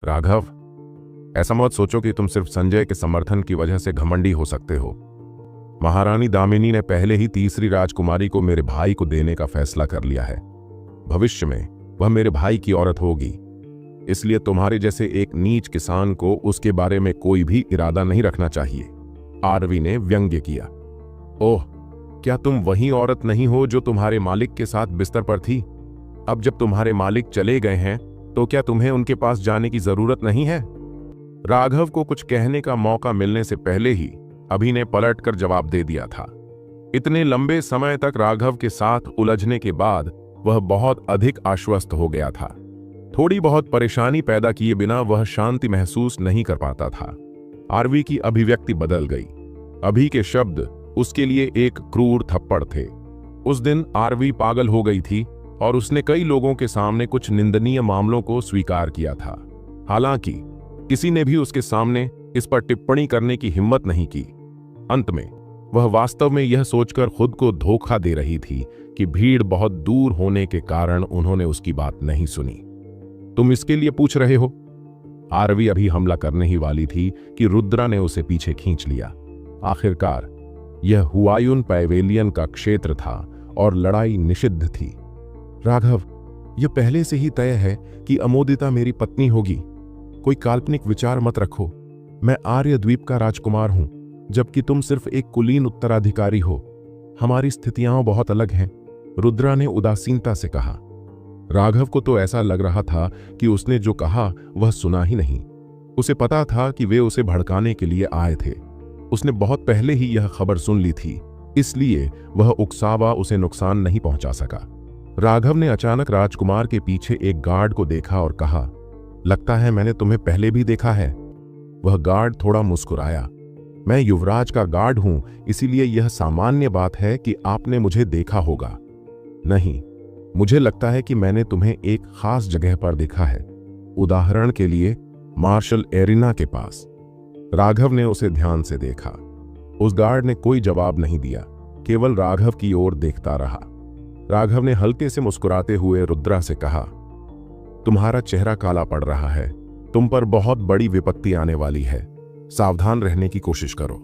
राघव, ऐसा मत सोचो कि तुम सिर्फ संजय के समर्थन की वजह से घमंडी हो सकते हो। महारानी दामिनी ने पहले ही तीसरी राजकुमारी को मेरे भाई को देने का फैसला कर लिया है। भविष्य में वह मेरे भाई की औरत होगी, इसलिए तुम्हारे जैसे एक नीच किसान को उसके बारे में कोई भी इरादा नहीं रखना चाहिए। आरवी ने व्यंग्य किया। ओह, क्या तुम वही औरत नहीं हो जो तुम्हारे मालिक के साथ बिस्तर पर थी? अब जब तुम्हारे मालिक चले गए हैं तो क्या तुम्हें उनके पास जाने की जरूरत नहीं है? राघव को कुछ कहने का मौका मिलने से पहले ही अभि ने पलटकर जवाब दे दिया था। इतने लंबे समय तक राघव के साथ उलझने के बाद वह बहुत अधिक आश्वस्त हो गया था। थोड़ी बहुत परेशानी पैदा किए बिना वह शांति महसूस नहीं कर पाता था। आरवी की अभिव्यक्ति बदल गई। अभि के शब्द उसके लिए एक क्रूर थप्पड़ थे। उस दिन आरवी पागल हो गई थी और उसने कई लोगों के सामने कुछ निंदनीय मामलों को स्वीकार किया था। हालांकि किसी ने भी उसके सामने इस पर टिप्पणी करने की हिम्मत नहीं की। अंत में वह वास्तव में यह सोचकर खुद को धोखा दे रही थी कि भीड़ बहुत दूर होने के कारण उन्होंने उसकी बात नहीं सुनी। तुम इसके लिए पूछ रहे हो? आरवी अभी हमला करने ही वाली थी कि रुद्रा ने उसे पीछे खींच लिया। आखिरकार यह हुआयुन पैवेलियन का क्षेत्र था और लड़ाई निषिद्ध थी। राघव, यह पहले से ही तय है कि अमोदिता मेरी पत्नी होगी। कोई काल्पनिक विचार मत रखो। मैं आर्य द्वीप का राजकुमार हूं, जबकि तुम सिर्फ एक कुलीन उत्तराधिकारी हो। हमारी स्थितियां बहुत अलग हैं, रुद्रा ने उदासीनता से कहा। राघव को तो ऐसा लग रहा था कि उसने जो कहा वह सुना ही नहीं। उसे पता था कि वे उसे भड़काने के लिए आए थे। उसने बहुत पहले ही यह खबर सुन ली थी, इसलिए वह उकसावा उसे नुकसान नहीं पहुंचा सका। राघव ने अचानक राजकुमार के पीछे एक गार्ड को देखा और कहा, लगता है मैंने तुम्हें पहले भी देखा है। वह गार्ड थोड़ा मुस्कुराया। मैं युवराज का गार्ड हूं, इसीलिए यह सामान्य बात है कि आपने मुझे देखा होगा। नहीं, मुझे लगता है कि मैंने तुम्हें एक खास जगह पर देखा है। उदाहरण के लिए मार्शल एरिना के पास। राघव ने उसे ध्यान से देखा। उस गार्ड ने कोई जवाब नहीं दिया, केवल राघव की ओर देखता रहा। राघव ने हल्के से मुस्कुराते हुए रुद्रा से कहा, तुम्हारा चेहरा काला पड़ रहा है। तुम पर बहुत बड़ी विपत्ति आने वाली है। सावधान रहने की कोशिश करो।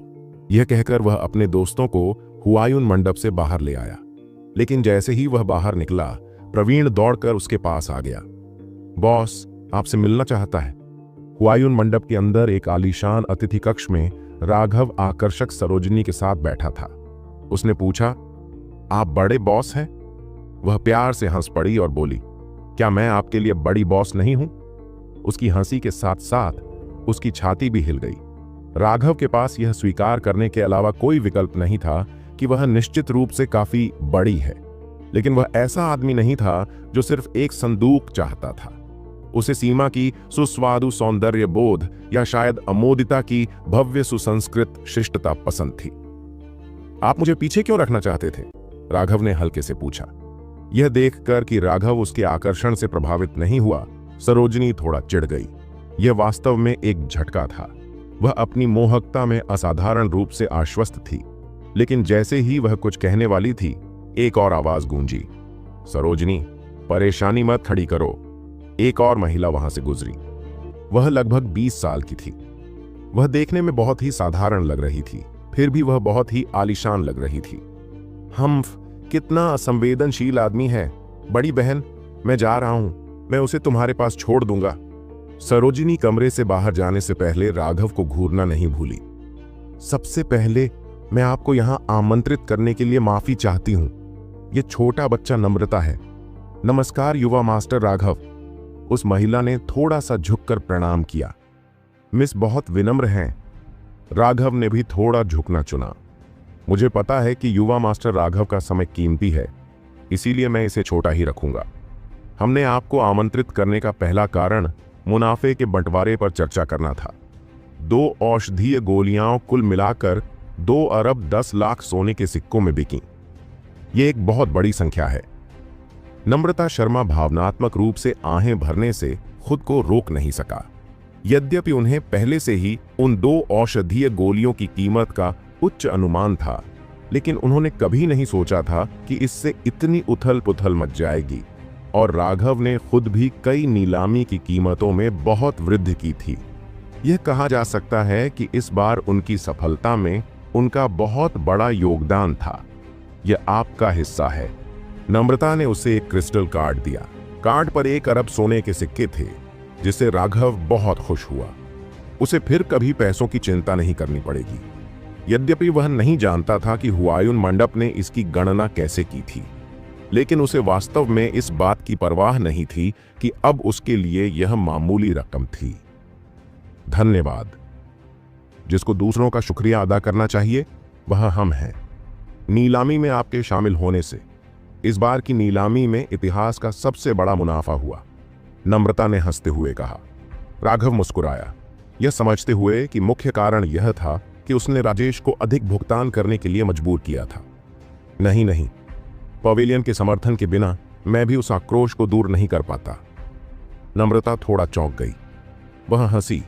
यह कहकर वह अपने दोस्तों को हुआयुन मंडप से बाहर ले आया। लेकिन जैसे ही वह बाहर निकला, प्रवीण दौड़कर उसके पास आ गया। बॉस आपसे मिलना चाहता है। हुआयुन मंडप के अंदर एक आलीशान अतिथि कक्ष में राघव आकर्षक सरोजिनी के साथ बैठा था। उसने पूछा, आप बड़े बॉस हैं? वह प्यार से हंस पड़ी और बोली, क्या मैं आपके लिए बड़ी बॉस नहीं हूं? उसकी हंसी के साथ साथ उसकी छाती भी हिल गई। राघव के पास यह स्वीकार करने के अलावा कोई विकल्प नहीं था कि वह निश्चित रूप से काफी बड़ी है, लेकिन वह ऐसा आदमी नहीं था जो सिर्फ एक संदूक चाहता था। उसे सीमा की सुस्वादु सौंदर्य बोध या शायद अमोदिता की भव्य सुसंस्कृत शिष्टता पसंद थी। आप मुझे पीछे क्यों रखना चाहते थे? राघव ने हल्के से पूछा। यह देखकर कि राघव उसके आकर्षण से प्रभावित नहीं हुआ, सरोजिनी थोड़ा चिढ़ गई। यह वास्तव में एक झटका था। वह अपनी मोहकता में असाधारण रूप से आश्वस्त थी, लेकिन जैसे ही वह कुछ कहने वाली थी, एक और आवाज गूंजी, सरोजिनी, परेशानी मत खड़ी करो। एक और महिला वहां से गुजरी। वह लगभग 20 साल की थी। वह देखने में बहुत ही साधारण लग रही थी, फिर भी वह बहुत ही आलीशान लग रही थी। हम्फ, कितना असंवेदनशील आदमी है। बड़ी बहन, मैं जा रहा हूं, मैं उसे तुम्हारे पास छोड़ दूंगा। सरोजिनी कमरे से बाहर जाने से पहले राघव को घूरना नहीं भूली। सबसे पहले मैं आपको यहां आमंत्रित करने के लिए माफी चाहती हूं। यह छोटा बच्चा नम्रता है। नमस्कार युवा मास्टर राघव। उस महिला ने थोड़ा सा झुककर प्रणाम किया। मिस बहुत विनम्र हैं। राघव ने भी थोड़ा झुकना चुना। मुझे पता है कि युवा मास्टर राघव का समय कीमती है, इसीलिए मैं इसे छोटा ही रखूंगा। हमने आपको आमंत्रित करने का पहला कारण मुनाफे के बंटवारे पर चर्चा करना था। 2 औषधीय गोलियां कुल मिलाकर 2 अरब 10 लाख सोने के सिक्कों में बिकी। ये एक बहुत बड़ी संख्या है। नम्रता शर्मा भावनात्मक रूप से आहें भरने से खुद को रोक नहीं सका। यद्यपि उन्हें पहले से ही उन 2 औषधीय गोलियों की कीमत का उच्च अनुमान था, लेकिन उन्होंने कभी नहीं सोचा था कि इससे इतनी उथल पुथल मच जाएगी और राघव ने खुद भी कई नीलामी की कीमतों में बहुत वृद्धि की थी। यह कहा जा सकता है कि इस बार उनकी सफलता में उनका बहुत बड़ा योगदान था। यह आपका हिस्सा है। नम्रता ने उसे एक क्रिस्टल कार्ड दिया। कार्ड पर 1 अरब सोने के सिक्के थे, जिससे राघव बहुत खुश हुआ। उसे फिर कभी पैसों की चिंता नहीं करनी पड़ेगी। यद्यपि वह नहीं जानता था कि हुमायूं मंडप ने इसकी गणना कैसे की थी, लेकिन उसे वास्तव में इस बात की परवाह नहीं थी कि अब उसके लिए यह मामूली रकम थी। धन्यवाद। जिसको दूसरों का शुक्रिया अदा करना चाहिए वह हम हैं। नीलामी में आपके शामिल होने से इस बार की नीलामी में इतिहास का सबसे बड़ा मुनाफा हुआ, नम्रता ने हंसते हुए कहा। राघव मुस्कुराया, यह समझते हुए कि मुख्य कारण यह था कि उसने राजेश को अधिक भुगतान करने के लिए मजबूर किया था। नहीं, पवेलियन के समर्थन के बिना मैं भी उस आक्रोश को दूर नहीं कर पाता। नम्रता थोड़ा चौंक गई। वह हंसी।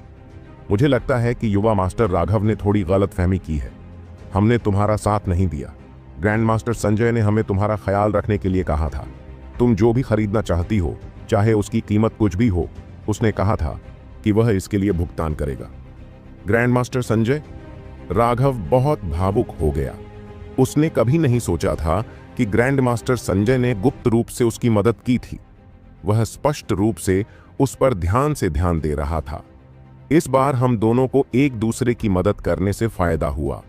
मुझे लगता है कि युवा मास्टर राघव ने थोड़ी गलतफहमी की है। हमने तुम्हारा साथ नहीं दिया। ग्रैंड मास्टर संजय ने हमें तुम्हारा ख्याल रखने के लिए कहा था। तुम जो भी खरीदना चाहती हो, चाहे उसकी कीमत कुछ भी हो, उसने कहा था कि वह इसके लिए भुगतान करेगा। Grand master Sanjay? राघव बहुत भावुक हो गया। उसने कभी नहीं सोचा था कि ग्रैंड मास्टर संजय ने गुप्त रूप से उसकी मदद की थी। वह स्पष्ट रूप से उस पर ध्यान से ध्यान दे रहा था। इस बार हम दोनों को एक दूसरे की मदद करने से फायदा हुआ।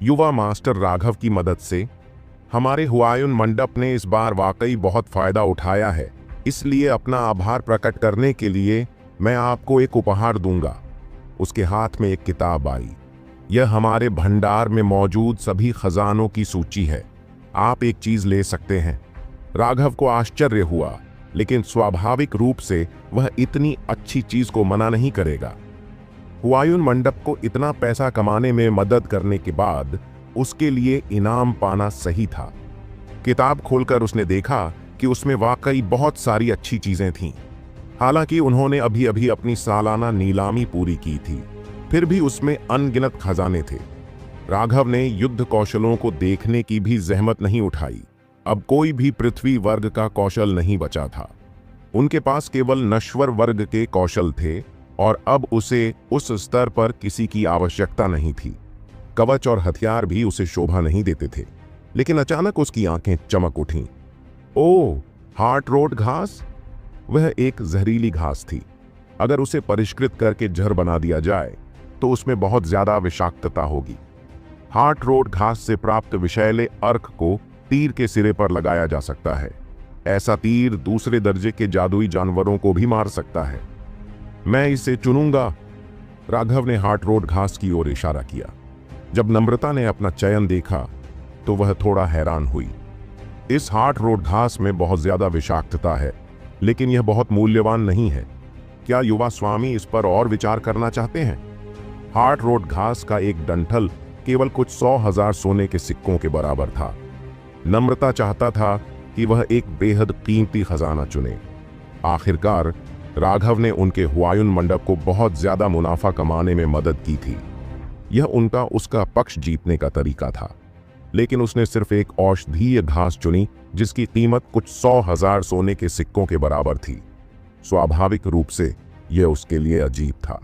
युवा मास्टर राघव की मदद से हमारे हुमायूं मंडप ने इस बार वाकई बहुत फायदा उठाया है। इसलिए अपना आभार प्रकट करने के लिए मैं आपको एक उपहार दूंगा। उसके हाथ में एक किताब आई। यह हमारे भंडार में मौजूद सभी खजानों की सूची है। आप एक चीज ले सकते हैं। राघव को आश्चर्य हुआ, लेकिन स्वाभाविक रूप से वह इतनी अच्छी चीज को मना नहीं करेगा। हुमायूं मंडप को इतना पैसा कमाने में मदद करने के बाद उसके लिए इनाम पाना सही था। किताब खोलकर उसने देखा कि उसमें वाकई बहुत सारी अच्छी चीजें थीं। हालांकि उन्होंने अभी अभी अपनी सालाना नीलामी पूरी की थी, फिर भी उसमें अनगिनत खजाने थे। राघव ने युद्ध कौशलों को देखने की भी जहमत नहीं उठाई। अब कोई भी पृथ्वी वर्ग का कौशल नहीं बचा था। उनके पास केवल नश्वर वर्ग के कौशल थे और अब उसे उस स्तर पर किसी की आवश्यकता नहीं थी। कवच और हथियार भी उसे शोभा नहीं देते थे। लेकिन अचानक उसकी आंखें चमक उठीं। ओह, हार्ट रोड घास! वह एक जहरीली घास थी। अगर उसे परिष्कृत करके जहर बना दिया जाए तो उसमें बहुत ज्यादा विषाक्तता होगी। हार्ट रोड घास से प्राप्त विषैले अर्क को तीर के सिरे पर लगाया जा सकता है। ऐसा तीर दूसरे दर्जे के जादुई जानवरों को भी मार सकता है। मैं इसे चुनूंगा। राघव ने हार्ट रोड घास की ओर इशारा किया। जब नम्रता ने अपना चयन देखा तो वह थोड़ा हैरान हुई। इस हार्ट रोड घास में बहुत ज्यादा विषाक्तता है, लेकिन यह बहुत मूल्यवान नहीं है। क्या युवा स्वामी इस पर और विचार करना चाहते हैं? हार्ट रोड घास का एक डंठल केवल कुछ 100,000 सोने के सिक्कों के बराबर था। नम्रता चाहता था कि वह एक बेहद कीमती खजाना चुने। आखिरकार राघव ने उनके हुमायूं मंडप को बहुत ज्यादा मुनाफा कमाने में मदद की थी। यह उनका उसका पक्ष जीतने का तरीका था। लेकिन उसने सिर्फ एक औषधीय घास चुनी जिसकी कीमत कुछ 100,000 सोने के सिक्कों के बराबर थी। स्वाभाविक रूप से यह उसके लिए अजीब था।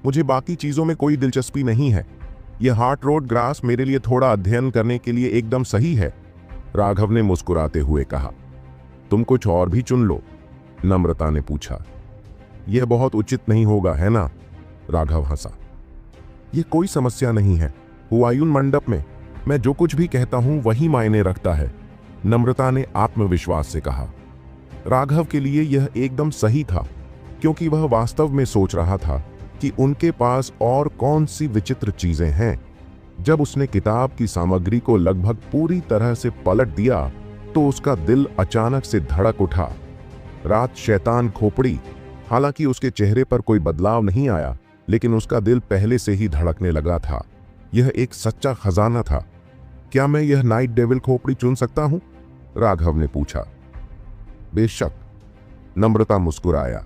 मुझे बाकी चीजों में कोई दिलचस्पी नहीं है। यह हार्ट रोड ग्रास मेरे लिए थोड़ा अध्ययन करने के लिए एकदम सही है, राघव ने मुस्कुराते हुए कहा। तुम कुछ और भी चुन लो, नम्रता ने पूछा। यह बहुत उचित नहीं होगा, है ना? राघव हंसा। यह कोई समस्या नहीं है। हुमायूं मंडप में मैं जो कुछ भी कहता हूं वही मायने रखता है, नम्रता ने आत्मविश्वास से कहा। राघव के लिए यह एकदम सही था, क्योंकि वह वास्तव में सोच रहा था कि उनके पास और कौन सी विचित्र चीजें हैं। जब उसने किताब की सामग्री को लगभग पूरी तरह से पलट दिया तो उसका दिल अचानक से धड़क उठा। रात शैतान खोपड़ी। हालांकि उसके चेहरे पर कोई बदलाव नहीं आया, लेकिन उसका दिल पहले से ही धड़कने लगा था। यह एक सच्चा खजाना था। क्या मैं यह नाइट डेविल खोपड़ी चुन सकता हूं? राघव ने पूछा। बेशक, नम्रता मुस्कुराया।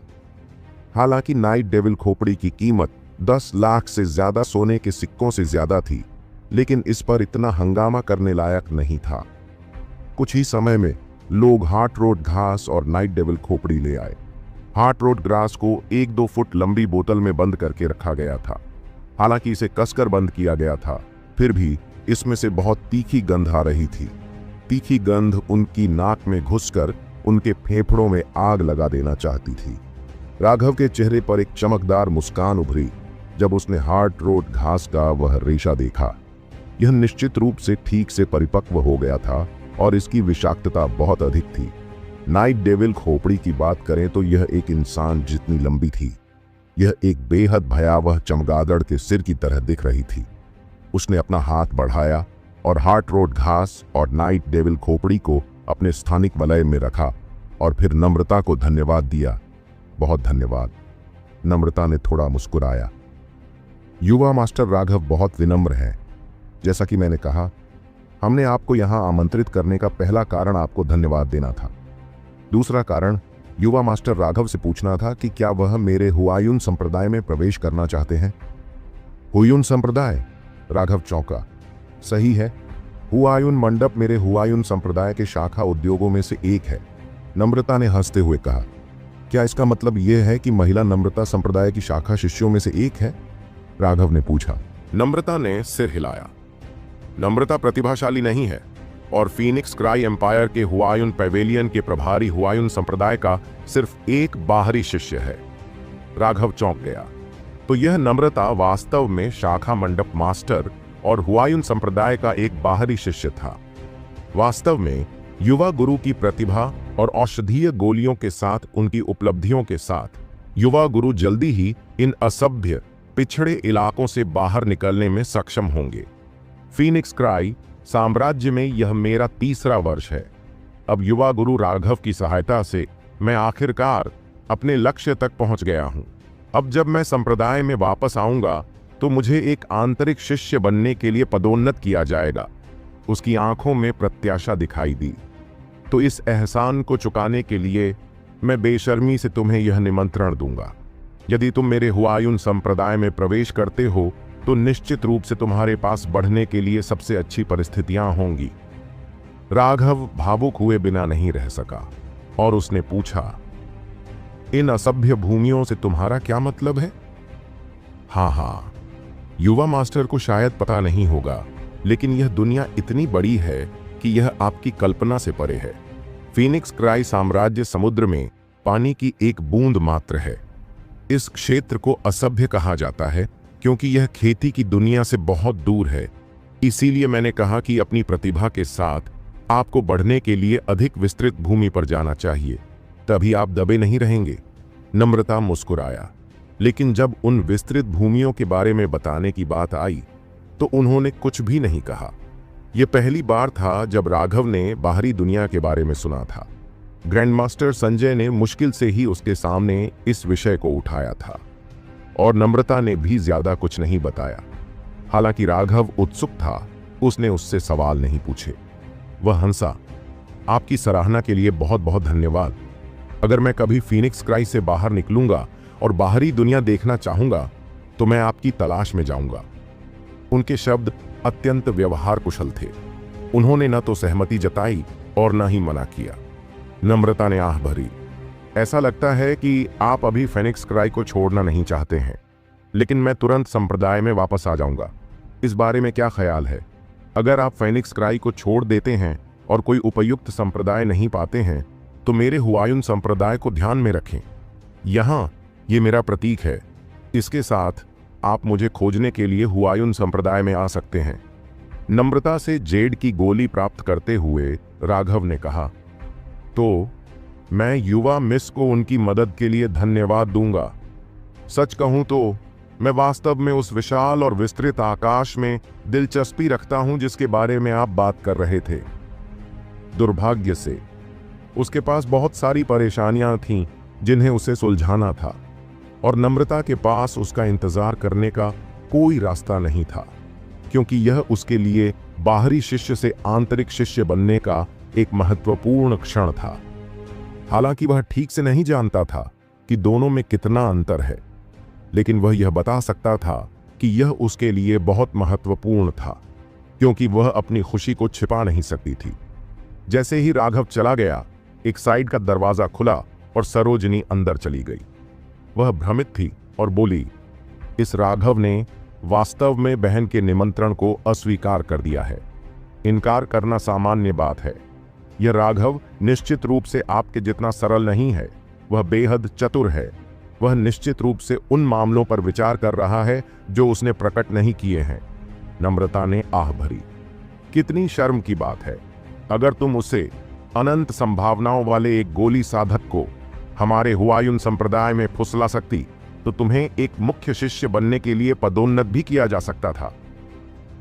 हालांकि नाइट डेविल खोपड़ी की कीमत 10 लाख से ज्यादा सोने के सिक्कों से ज्यादा थी, लेकिन इस पर इतना हंगामा करने लायक नहीं था। कुछ ही समय में लोग हार्ट रोड घास और नाइट डेविल खोपड़ी ले आए। हार्ट रोड ग्रास को 1-2 फुट लंबी बोतल में बंद करके रखा गया था। हालांकि इसे कसकर बंद किया गया था, फिर भी इसमें से बहुत तीखी गंध आ रही थी। तीखी गंध उनकी नाक में घुसकर उनके फेफड़ों में आग लगा देना चाहती थी। राघव के चेहरे पर एक चमकदार मुस्कान उभरी जब उसने हार्ट रोड घास का वह रेशा देखा। यह निश्चित रूप से ठीक से परिपक्व हो गया था और इसकी विषाक्तता बहुत अधिक थी। नाइट डेविल खोपड़ी की बात करें तो यह एक इंसान जितनी लंबी थी। यह एक बेहद भयावह चमगादड़ के सिर की तरह दिख रही थी। उसने अपना हाथ बढ़ाया और हार्ट रोड घास और नाइट डेविल खोपड़ी को अपने स्थानिक वलय में रखा और फिर नम्रता को धन्यवाद दिया। बहुत धन्यवाद। नम्रता ने थोड़ा मुस्कुराया। युवा मास्टर राघव बहुत विनम्र है। जैसा कि मैंने कहा, हमने आपको यहां आमंत्रित करने का पहला कारण आपको धन्यवाद देना था। दूसरा कारण युवा मास्टर राघव से पूछना था कि क्या वह मेरे हुआयुन संप्रदाय में प्रवेश करना चाहते हैं। हुआयुन संप्रदाय? राघव चौंका। सही है, हुआयुन मंडप मेरे हुआयुन संप्रदाय के शाखा उद्योगों में से एक है। नम्रता ने हंसते हुए कहा। क्या इसका मतलब यह है कि महिला नम्रता संप्रदाय की शाखा शिष्यों में से एक है? राघव ने पूछा। नम्रता ने सिर हिलाया। नम्रता प्रतिभाशाली नहीं है और फीनिक्स क्राई एम्पायर के हुआयुन पैवेलियन के प्रभारी हुआयुन संप्रदाय का सिर्फ एक बाहरी शिष्य है। राघव चौंक गया। तो यह नम्रता वास्तव में शाखा मंडप मास्टर और हुआयुन संप्रदाय का एक बाहरी शिष्य था। वास्तव में युवा गुरु की प्रतिभा और औषधीय गोलियों के साथ उनकी उपलब्धियों के साथ युवा गुरु जल्दी ही इन असभ्य पिछड़े इलाकों से बाहर निकलने में सक्षम होंगे। फीनिक्स क्राई साम्राज्य में यह मेरा तीसरा वर्ष है। अब युवा गुरु राघव की सहायता से मैं आखिरकार अपने लक्ष्य तक पहुंच गया हूं। अब जब मैं संप्रदाय में वापस आऊंगा तो मुझे एक आंतरिक शिष्य बनने के लिए पदोन्नत किया जाएगा। उसकी आंखों में प्रत्याशा दिखाई दी। तो इस एहसान को चुकाने के लिए मैं बेशर्मी से तुम्हें यह निमंत्रण दूंगा। यदि तुम मेरे हुआयुन संप्रदाय में प्रवेश करते हो तो निश्चित रूप से तुम्हारे पास बढ़ने के लिए सबसे अच्छी परिस्थितियां होंगी। राघव भावुक हुए बिना नहीं रह सका और उसने पूछा, इन असभ्य भूमियों से तुम्हारा क्या मतलब है? हाँ, युवा मास्टर को शायद पता नहीं होगा, लेकिन यह दुनिया इतनी बड़ी है कि यह आपकी कल्पना से परे है। फीनिक्स क्राई साम्राज्य समुद्र में पानी की एक बूंद मात्र है। इस क्षेत्र को असभ्य कहा जाता है क्योंकि यह खेती की दुनिया से बहुत दूर है। इसीलिए मैंने कहा कि अपनी प्रतिभा के साथ आपको बढ़ने के लिए अधिक विस्तृत भूमि पर जाना चाहिए, तभी आप दबे नहीं रहेंगे। नम्रता मुस्कुराया, लेकिन जब उन विस्तृत भूमियों के बारे में बताने की बात आई तो उन्होंने कुछ भी नहीं कहा। यह पहली बार था जब राघव ने बाहरी दुनिया के बारे में सुना था। ग्रैंडमास्टर संजय ने मुश्किल से ही उसके सामने इस विषय को उठाया था और नम्रता ने भी ज्यादा कुछ नहीं बताया। हालांकि राघव उत्सुक था, उसने उससे सवाल नहीं पूछे। वह हंसा। आपकी सराहना के लिए बहुत बहुत धन्यवाद। अगर मैं कभी फीनिक्स क्राई से बाहर निकलूंगा और बाहरी दुनिया देखना चाहूंगा तो मैं आपकी तलाश में जाऊंगा। उनके शब्द अत्यंत व्यवहार कुशल थे। उन्होंने न तो सहमति जताई और न ही मना किया। नम्रता ने आह भरी। ऐसा लगता है कि आप अभी फीनिक्स क्राई को छोड़ना नहीं चाहते हैं, लेकिन मैं तुरंत संप्रदाय में वापस आ जाऊंगा। इस बारे में क्या ख्याल है? अगर आप फीनिक्स क्राई को छोड़ देते हैं और कोई उपयुक्त संप्रदाय नहीं पाते हैं तो मेरे हुआयुन संप्रदाय को ध्यान में रखें। यहाँ ये मेरा प्रतीक है। इसके साथ आप मुझे खोजने के लिए हुआयुन संप्रदाय में आ सकते हैं। नम्रता से जेड की गोली प्राप्त करते हुए राघव ने कहा, तो मैं युवा मिस को उनकी मदद के लिए धन्यवाद दूंगा। सच कहूं तो मैं वास्तव में उस विशाल और विस्तृत आकाश में दिलचस्पी रखता हूं जिसके बारे में आप बात कर रहे थे। दुर्भाग्य से उसके पास बहुत सारी परेशानियां थीं जिन्हें उसे सुलझाना था और नम्रता के पास उसका इंतजार करने का कोई रास्ता नहीं था, क्योंकि यह उसके लिए बाहरी शिष्य से आंतरिक शिष्य बनने का एक महत्वपूर्ण क्षण था। हालांकि वह ठीक से नहीं जानता था कि दोनों में कितना अंतर है, लेकिन वह यह बता सकता था कि यह उसके लिए बहुत महत्वपूर्ण था, क्योंकि वह अपनी खुशी को छिपा नहीं सकती थी। जैसे ही राघव चला गया, एक साइड का दरवाजा खुला और सरोजिनी अंदर चली गई। वह भ्रमित थी और बोली, इस राघव ने वास्तव में बहन के निमंत्रण को अस्वीकार कर दिया है। इनकार करना सामान्य बात है। यह राघव निश्चित रूप से आपके जितना सरल नहीं है, वह बेहद चतुर है। वह निश्चित रूप से उन मामलों पर विचार कर रहा है जो उसने प्रकट नहीं किए हैं। नम्रता ने आह भरी, कितनी शर्म की बात है। अगर तुम उसे अनंत संभावनाओं वाले एक गोली साधक को हमारे हुआयुन संप्रदाय में फुसला सकती तो तुम्हें एक मुख्य शिष्य बनने के लिए पदोन्नत भी किया जा सकता था।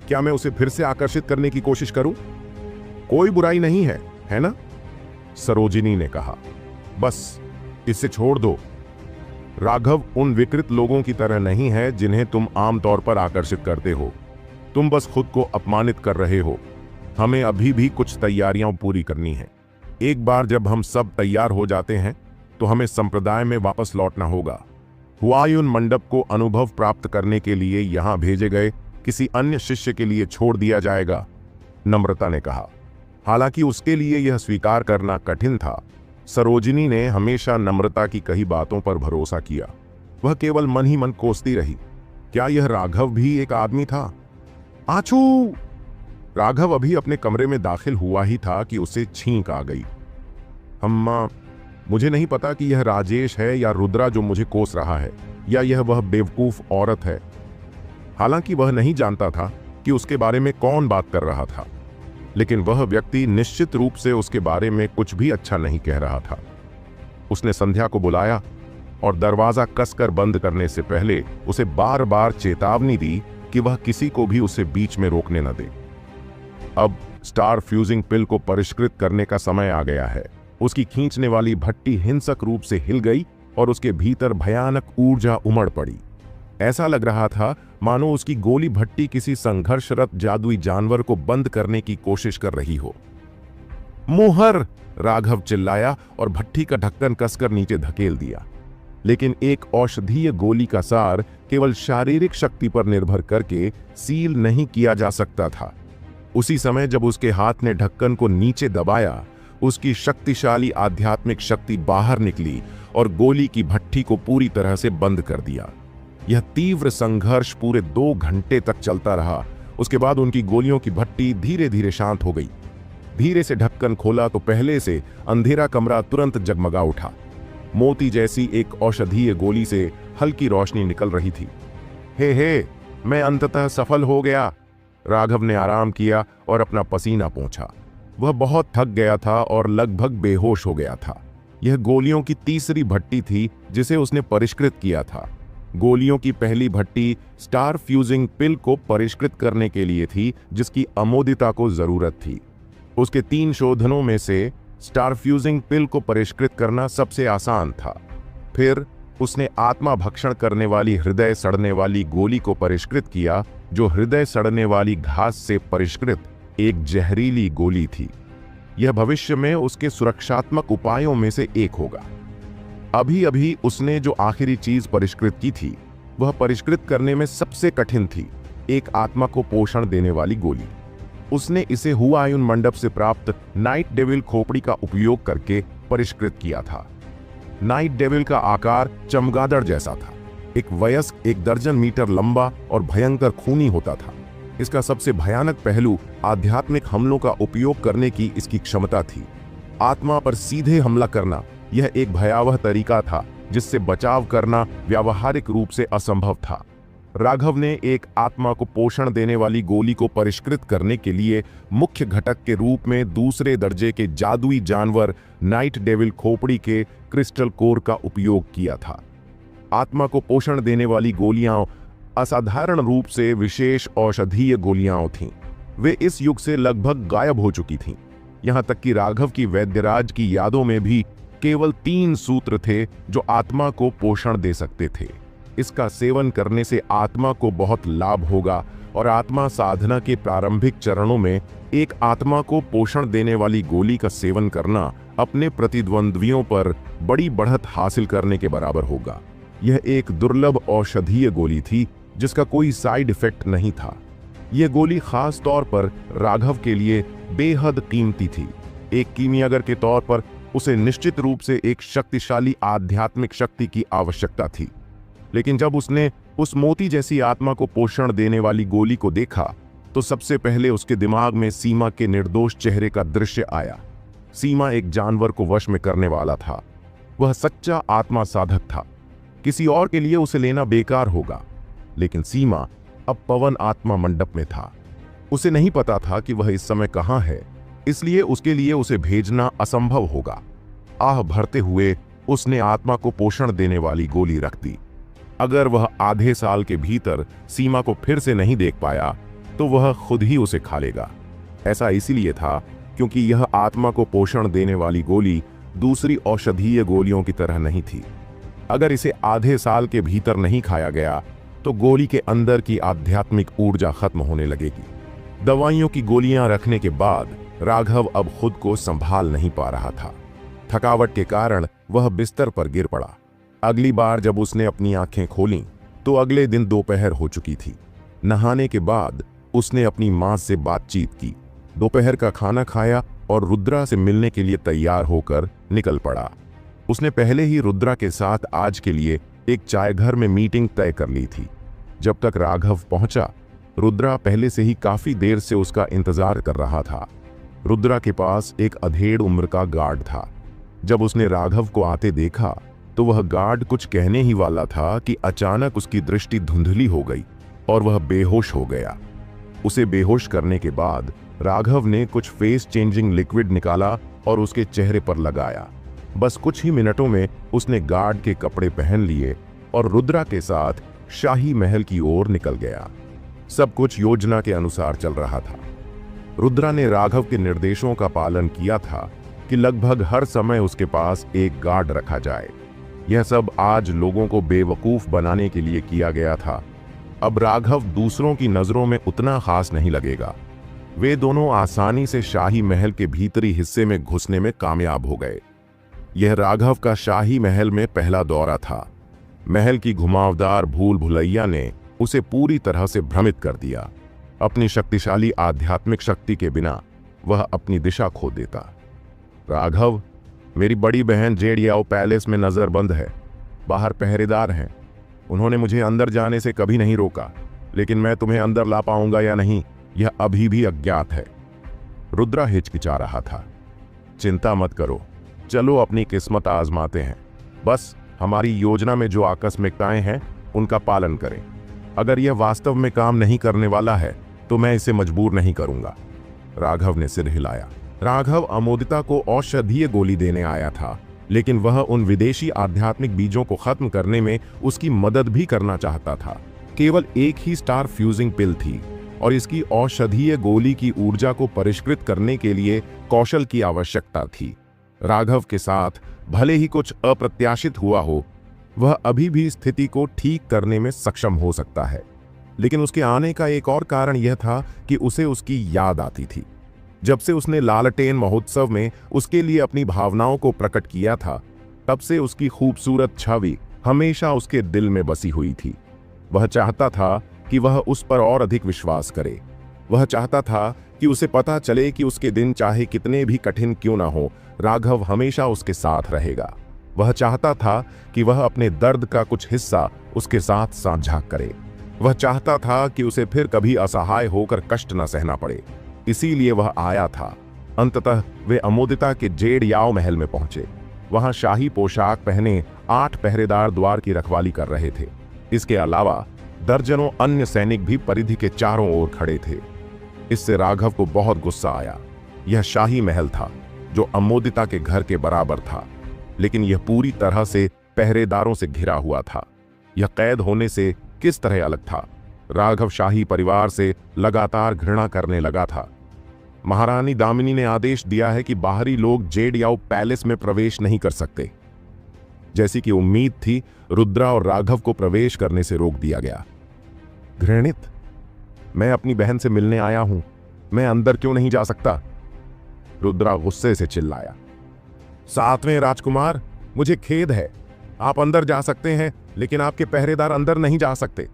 क्या मैं उसे फिर से आकर्षित करने की कोशिश करूं? कोई बुराई नहीं है ना? सरोजिनी ने कहा, बस इसे छोड़ दो। राघव उन विकृत लोगों की तरह नहीं है जिन्हें तुम आमतौर पर आकर्षित करते हो। तुम बस खुद को अपमानित कर रहे हो। हमें अभी भी कुछ तैयारियां पूरी करनी है। एक बार जब हम सब तैयार हो जाते हैं तो हमें संप्रदाय में वापस लौटना होगा। हुआयुन मंडप को अनुभव प्राप्त करने के लिए यहां भेजे गए किसी अन्य शिष्य के लिए छोड़ दिया जाएगा, नम्रता ने कहा। हालांकि उसके लिए यह स्वीकार करना कठिन था। सरोजिनी ने हमेशा नम्रता की कही बातों पर भरोसा किया। वह केवल मन ही मन कोसती रही, क्या यह राघव भी एक आदमी था? आछू! राघव अभी अपने कमरे में दाखिल हुआ ही था कि उसे छींक आ गई। अम्मा, मुझे नहीं पता कि यह राजेश है या रुद्रा जो मुझे कोस रहा है, या यह वह बेवकूफ औरत है। हालांकि वह नहीं जानता था कि उसके बारे में कौन बात कर रहा था, लेकिन वह व्यक्ति निश्चित रूप से उसके बारे में कुछ भी अच्छा नहीं कह रहा था। उसने संध्या को बुलाया और दरवाजा कसकर बंद करने से पहले उसे बार बार चेतावनी दी कि वह किसी को भी उसे बीच में रोकने न दे। अब स्टार फ्यूजिंग पिल को परिष्कृत करने का समय आ गया है। उसकी खींचने वाली भट्टी हिंसक रूप से हिल गई और उसके भीतर भयानक ऊर्जा उमड़ पड़ी। ऐसा लग रहा था मानो उसकी गोली भट्टी किसी संघर्षरत जादुई जानवर को बंद करने की कोशिश कर रही हो। मुहर! राघव चिल्लाया और भट्टी का ढक्कन कसकर नीचे धकेल दिया। लेकिन एक औषधीय गोली का सार केवल शारीरिक शक्ति पर निर्भर करके सील नहीं किया जा सकता था। उसी समय जब उसके हाथ ने ढक्कन को नीचे दबाया, उसकी शक्तिशाली आध्यात्मिक शक्ति बाहर निकली और गोली की भट्टी को पूरी तरह से बंद कर दिया। यह तीव्र संघर्ष पूरे 2 घंटे तक चलता रहा। उसके बाद उनकी गोलियों की भट्टी धीरे धीरे शांत हो गई। धीरे से ढक्कन खोला तो पहले से अंधेरा कमरा तुरंत जगमगा उठा। मोती जैसी एक औषधीय गोली से हल्की रोशनी निकल रही थी। हे, मैं अंततः सफल हो गया। राघव ने आराम किया और अपना पसीना पोंछा। वह बहुत थक गया था और लगभग बेहोश हो गया था। यह गोलियों की तीसरी भट्टी थी जिसे उसने परिष्कृत किया था। गोलियों की पहली भट्टी स्टार फ्यूजिंग पिल को परिष्कृत करने के लिए थी, जिसकी अमोदिता को जरूरत थी। उसके 3 शोधनों में से स्टार फ्यूजिंग पिल को परिष्कृत करना सबसे आसान था। फिर उसने आत्मा भक्षण करने वाली हृदय सड़ने वाली गोली को परिष्कृत किया, जो हृदय सड़ने वाली घास से परिष्कृत एक जहरीली गोली थी। यह भविष्य में उसके सुरक्षात्मक उपायों में से एक होगा। अभी अभी उसने जो आखिरी चीज परिष्कृत की थी, वह परिष्कृत करने में सबसे कठिन थी, एक आत्मा को पोषण देने वाली गोली। उसने इसे हुआयुन मंडप से प्राप्त नाइट डेविल खोपड़ी का उपयोग करके परिष्कृत किया था। नाइट डेविल का आकार चमगादड़ जैसा था। एक वयस्क 1 दर्जन मीटर लंबा और भयंकर खूनी होता था। इसका सबसे भयानक पहलू आध्यात्मिक हमलों का उपयोग करने की इसकी क्षमता थी। आत्मा पर सीधे हमला करना यह एक भयावह तरीका था जिससे बचाव करना व्यावहारिक रूप से असंभव था। राघव ने एक आत्मा को पोषण देने वाली गोली को परिष्कृत करने के लिए मुख्य घटक के रूप में दूसरे दर्जे के जादुई जानवर नाइट डेविल खोपड़ी के क्रिस्टल कोर का उपयोग किया था। आत्मा को पोषण देने वाली गोलियां असाधारण रूप से विशेष औषधीय गोलियां थीं। वे इस युग से लगभग गायब हो चुकी थीं। यहां तक कि राघव की वैद्यराज की यादों में भी केवल 3 सूत्र थे जो आत्मा को पोषण दे सकते थे। इसका सेवन करने से आत्मा को बहुत लाभ होगा और आत्मा साधना के प्रारंभिक चरणों में एक आत्मा को पोषण देने वाली गोली का सेवन करना अपने प्रतिद्वंद्वियों पर बड़ी बढ़त हासिल करने के बराबर होगा। यह एक दुर्लभ औषधीय गोली थी जिसका कोई साइड इफेक्ट नहीं था। यह गोली खास तौर पर राघव के लिए बेहद कीमती थी। एक कीमियागर के तौर पर उसे निश्चित रूप से एक शक्तिशाली आध्यात्मिक शक्ति की आवश्यकता थी। लेकिन जब उसने उस मोती जैसी आत्मा को पोषण देने वाली गोली को देखा तो सबसे पहले उसके दिमाग में सीमा के निर्दोष चेहरे का दृश्य आया। सीमा एक जानवर को वश में करने वाला था। वह सच्चा आत्मा साधक था। किसी और के लिए उसे लेना बेकार होगा, लेकिन सीमा अब पवन आत्मा मंडप में था। उसे नहीं पता था कि वह इस समय कहां है, इसलिए उसके लिए उसे भेजना असंभव होगा। आह भरते हुए उसने आत्मा को पोषण देने वाली गोली रख दी। अगर वह आधे साल के भीतर सीमा को फिर से नहीं देख पाया तो वह खुद ही उसे खा लेगा। ऐसा इसीलिए था क्योंकि यह आत्मा को पोषण देने वाली गोली दूसरी औषधीय गोलियों की तरह नहीं थी। अगर इसे आधे साल के भीतर नहीं खाया गया तो गोली के अंदर की आध्यात्मिक ऊर्जा खत्म होने लगेगी। दवाइयों की गोलियां रखने के बाद राघव अब खुद को संभाल नहीं पा रहा था। थकावट के कारण वह बिस्तर पर गिर पड़ा। अगली बार जब उसने अपनी आंखें खोलीं तो अगले दिन दोपहर हो चुकी थी। नहाने के बाद उसने अपनी मां से बातचीत की, दोपहर का खाना खाया और रुद्रा से मिलने के लिए तैयार होकर निकल पड़ा। उसने पहले ही रुद्रा के साथ आज के लिए एक चाय घर में मीटिंग तय कर ली थी। जब तक राघव पहुंचा, रुद्रा पहले से ही काफी देर से उसका इंतजार कर रहा था। रुद्रा के पास एक अधेड़ उम्र का गार्ड था। जब उसने राघव को आते देखा तो वह गार्ड कुछ कहने ही वाला था कि अचानक उसकी दृष्टि धुंधली हो गई और वह बेहोश हो गया। उसे बेहोश करने के बाद राघव ने कुछ फेस चेंजिंग लिक्विड निकाला और उसके चेहरे पर लगाया। बस कुछ ही मिनटों में उसने गार्ड के कपड़े पहन लिए और रुद्रा के साथ शाही महल की ओर निकल गया। सब कुछ योजना के अनुसार चल रहा था। रुद्रा ने राघव के निर्देशों का पालन किया था कि लगभग हर समय उसके पास एक गार्ड रखा जाए। यह सब आज लोगों को बेवकूफ बनाने के लिए किया गया था। अब राघव दूसरों की नजरों में उतना खास नहीं लगेगा। वे दोनों आसानी से शाही महल के भीतरी हिस्से में घुसने में कामयाब हो गए। यह राघव का शाही महल में पहला दौरा था। महल की घुमावदार भूल भुलैया ने उसे पूरी तरह से भ्रमित कर दिया। अपनी शक्तिशाली आध्यात्मिक शक्ति के बिना वह अपनी दिशा खो देता। राघव, मेरी बड़ी बहन जेडियाओ पैलेस में नजरबंद है। बाहर पहरेदार हैं। उन्होंने मुझे अंदर जाने से कभी नहीं रोका, लेकिन मैं तुम्हें अंदर ला पाऊंगा या नहीं, यह अभी भी अज्ञात है। रुद्रा हिचकिचा रहा था। चिंता मत करो, चलो अपनी किस्मत आजमाते हैं। बस हमारी योजना में जो आकस्मिकताएं हैं उनका पालन करें। अगर यह वास्तव में काम नहीं करने वाला है तो मैं इसे मजबूर नहीं करूंगा। राघव ने सिर हिलाया। राघव अमोदिता को औषधीय गोली देने आया था, लेकिन वह उन विदेशी आध्यात्मिक बीजों को खत्म करने में उसकी मदद भी करना चाहता था। केवल एक ही स्टार फ्यूजिंग पिल थी और इसकी औषधीय गोली की ऊर्जा को परिष्कृत करने के लिए कौशल की आवश्यकता थी। राघव के साथ भले ही कुछ अप्रत्याशित हुआ हो, वह अभी भी स्थिति को ठीक करने में सक्षम हो सकता है। लेकिन उसके आने का एक और कारण यह था कि उसे उसकी याद आती थी। जब से उसने लालटेन महोत्सव में उसके लिए अपनी भावनाओं को प्रकट किया था, तब से उसकी खूबसूरत छवि हमेशा उसके दिल में बसी हुई थी। वह चाहता था कि वह उस पर और अधिक विश्वास करे। वह चाहता था कि उसे पता चले कि उसके दिन चाहे कितने भी कठिन क्यों ना हो, राघव हमेशा उसके साथ रहेगा। वह चाहता था कि वह अपने दर्द का कुछ हिस्सा उसके साथ साझा करे। वह चाहता था कि उसे फिर कभी असहाय होकर कष्ट न सहना पड़े। इसीलिए वह आया था। अंततः वे अमोदिता के जेडियाओ महल में पहुंचे। वहां शाही पोशाक पहने 8 पहरेदार द्वार की रखवाली कर रहे थे। इसके अलावा दर्जनों अन्य सैनिक भी परिधि के चारों ओर खड़े थे। इससे राघव को बहुत गुस्सा आया। यह शाही महल था जो अमोदिता के घर के बराबर था, लेकिन यह पूरी तरह से पहरेदारों से घिरा हुआ था। यह कैद होने से किस तरह अलग था। राघव शाही परिवार से लगातार घृणा करने लगा था। महारानी दामिनी ने आदेश दिया है कि बाहरी लोग जेडियाओ पैलेस में प्रवेश नहीं कर सकते। जैसी कि उम्मीद थी, रुद्रा और राघव को प्रवेश करने से रोक दिया गया। घृणित, मैं अपनी बहन से मिलने आया हूं, मैं अंदर क्यों नहीं जा सकता? रुद्रा गुस्से से चिल्लाया। 7वें राजकुमार, मुझे खेद है, आप अंदर जा सकते हैं, लेकिन आपके पहरेदार अंदर नहीं जा सकते।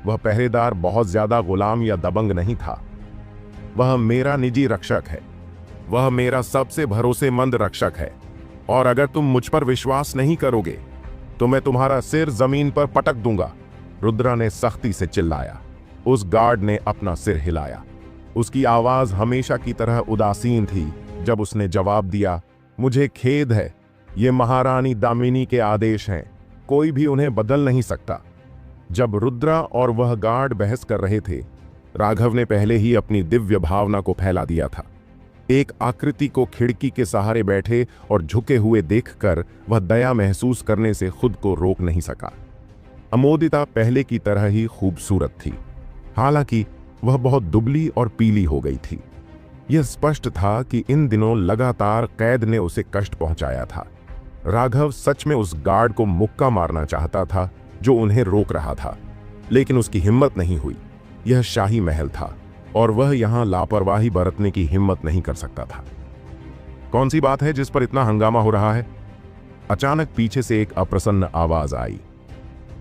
वह पहरेदार बहुत ज्यादा गुलाम या दबंग नहीं था। वह मेरा निजी रक्षक है। वह मेरा सबसे भरोसेमंद रक्षक है, और अगर तुम मुझ पर विश्वास नहीं करोगे तो मैं तुम्हारा सिर जमीन पर पटक दूंगा। रुद्रा ने सख्ती से चिल्लाया। उस गार्ड ने अपना सिर हिलाया। उसकी आवाज हमेशा की तरह उदासीन थी जब उसने जवाब दिया, मुझे खेद है, ये महारानी दामिनी के आदेश हैं, कोई भी उन्हें बदल नहीं सकता। जब रुद्रा और वह गार्ड बहस कर रहे थे, राघव ने पहले ही अपनी दिव्य भावना को फैला दिया था। एक आकृति को खिड़की के सहारे बैठे और झुके हुए देखकर वह दया महसूस करने से खुद को रोक नहीं सका। अमोदिता पहले की तरह ही खूबसूरत थी, हालांकि वह बहुत दुबली और पीली हो गई थी। यह स्पष्ट था कि इन दिनों लगातार कैद ने उसे कष्ट पहुंचाया था। राघव सच में उस गार्ड को मुक्का मारना चाहता था जो उन्हें रोक रहा था, लेकिन उसकी हिम्मत नहीं हुई। यह शाही महल था और वह यहां लापरवाही बरतने की हिम्मत नहीं कर सकता था। कौन सी बात है जिस पर इतना हंगामा हो रहा है? अचानक पीछे से एक अप्रसन्न आवाज आई।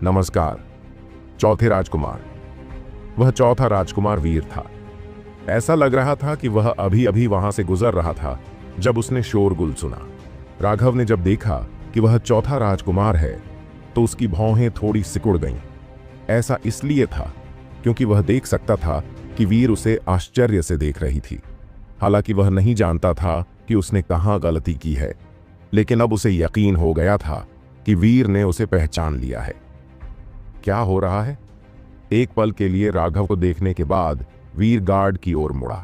नमस्कार, चौथे राजकुमार। वह चौथा राजकुमार वीर था। ऐसा लग रहा था कि वह अभी अभी वहां से गुजर रहा था जब उसने शोरगुल सुना। राघव ने जब देखा कि वह चौथा राजकुमार है तो उसकी भौहें थोड़ी सिकुड़ गईं। ऐसा इसलिए था क्योंकि वह देख सकता था कि वीर उसे आश्चर्य से देख रही थी। हालांकि वह नहीं जानता था कि उसने कहां गलती की है, लेकिन अब उसे यकीन हो गया था कि वीर ने उसे पहचान लिया है। क्या हो रहा है? एक पल के लिए राघव को देखने के बाद वीर गार्ड की ओर मुड़ा।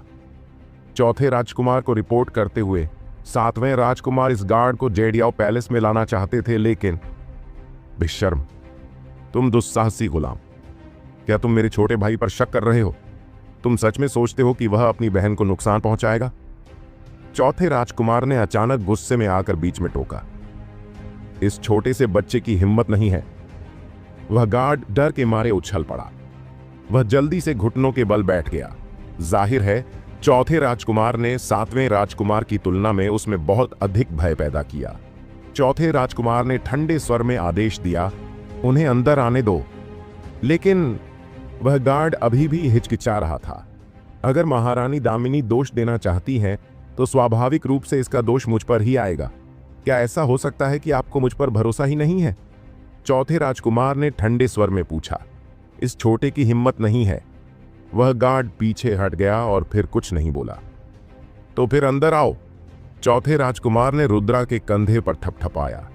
चौथे राजकुमार को रिपोर्ट करते हुए 7वें राजकुमार इस गार्ड को जेडियाओ पैलेस में लाना चाहते थे, लेकिन बेशर्म, तुम दुस्साहसी गुलाम, क्या तुम मेरे छोटे भाई पर शक कर रहे हो? तुम सच में सोचते हो कि वह अपनी बहन को नुकसान पहुंचाएगा? चौथे राजकुमार ने अचानक गुस्से में आकर बीच में टोका। इस छोटे से बच्चे की हिम्मत नहीं है। वह गार्ड डर के मारे उछल पड़ा। वह जल्दी से घुटनों के बल बैठ गया। जाहिर है चौथे राजकुमार ने 7वें राजकुमार की तुलना में उसमें बहुत अधिक भय पैदा किया। चौथे राजकुमार ने ठंडे स्वर में आदेश दिया, उन्हें अंदर आने दो। लेकिन वह गार्ड अभी भी हिचकिचा रहा था। अगर महारानी दामिनी दोष देना चाहती हैं तो स्वाभाविक रूप से इसका दोष मुझ पर ही आएगा। क्या ऐसा हो सकता है कि आपको मुझ पर भरोसा ही नहीं है? चौथे राजकुमार ने ठंडे स्वर में पूछा। इस छोटे की हिम्मत नहीं है। वह गार्ड पीछे हट गया और फिर कुछ नहीं बोला। तो फिर अंदर आओ। चौथे राजकुमार ने रुद्रा के कंधे पर ठपठपाया,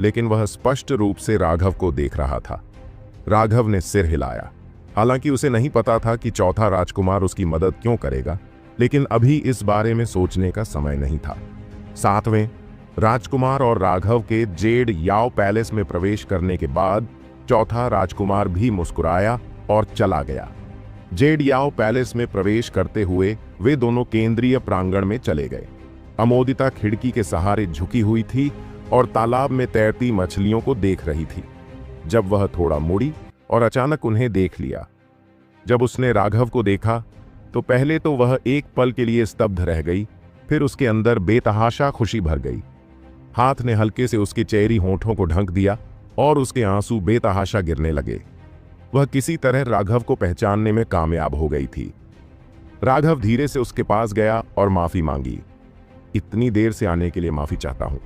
लेकिन वह स्पष्ट रूप से राघव को देख रहा था। राघव ने सिर हिलाया। हालांकि उसे नहीं पता था कि चौथा राजकुमार उसकी मदद क्यों करेगा, लेकिन अभी इस बारे में सोचने का समय नहीं था। 7वें राजकुमार और राघव के जेड याओ पैलेस में प्रवेश करने के बाद चौथा राजकुमार भी मुस्कुराया और चला गया। जेड याओ पैलेस में प्रवेश करते हुए वे दोनों केंद्रीय प्रांगण में चले गए। अमोदिता खिड़की के सहारे झुकी हुई थी और तालाब में तैरती मछलियों को देख रही थी। जब वह थोड़ा मुड़ी और अचानक उन्हें देख लिया। जब उसने राघव को देखा तो पहले तो वह एक पल के लिए स्तब्ध रह गई, फिर उसके अंदर बेतहाशा खुशी भर गई। हाथ ने हल्के से उसके चेहरी होंठों को ढंक दिया और उसके आंसू बेतहाशा गिरने लगे। वह किसी तरह राघव को पहचानने में कामयाब हो गई थी। राघव धीरे से उसके पास गया और माफी मांगी। इतनी देर से आने के लिए माफी चाहता हूं।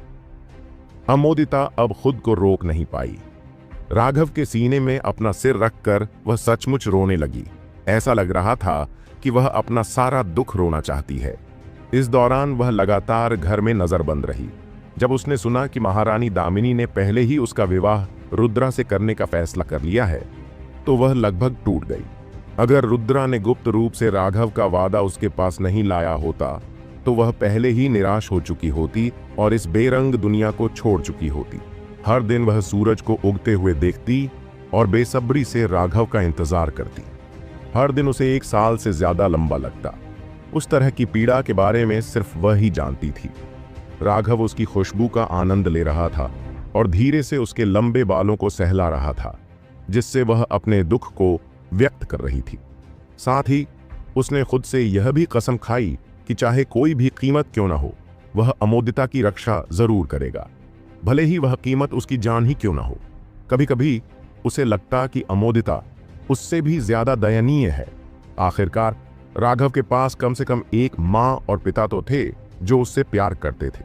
अमोदिता अब खुद को रोक नहीं पाई। राघव के सीने में अपना सिर रखकर वह सचमुच रोने लगी। ऐसा लग रहा था कि वह अपना सारा दुख रोना चाहती है। इस दौरान वह लगातार घर में नजरबंद रही। जब उसने सुना कि महारानी दामिनी ने पहले ही उसका विवाह रुद्रा से करने का फैसला कर लिया है, तो वह लगभग टूट गई। अगर रुद्रा ने गुप्त रूप से राघव का वादा उसके पास नहीं लाया होता तो वह पहले ही निराश हो चुकी होती और इस बेरंग दुनिया को छोड़ चुकी होती। हर दिन वह सूरज को उगते हुए देखती और बेसब्री से राघव का इंतजार करती। हर दिन उसे 1 साल से ज्यादा लंबा लगता। उस तरह की पीड़ा के बारे में सिर्फ वह ही जानती थी। राघव उसकी खुशबू का आनंद ले रहा था और धीरे से उसके लंबे बालों को सहला रहा था, जिससे वह अपने दुख को व्यक्त कर रही थी। साथ ही उसने खुद से यह भी कसम खाई कि चाहे कोई भी कीमत क्यों ना हो, वह अमोदिता की रक्षा जरूर करेगा, भले ही वह कीमत उसकी जान ही क्यों ना हो। कभी कभी उसे लगता कि अमोदिता उससे भी ज्यादा दयनीय है। आखिरकार राघव के पास कम से कम एक माँ और पिता तो थे, जो उससे प्यार करते थे।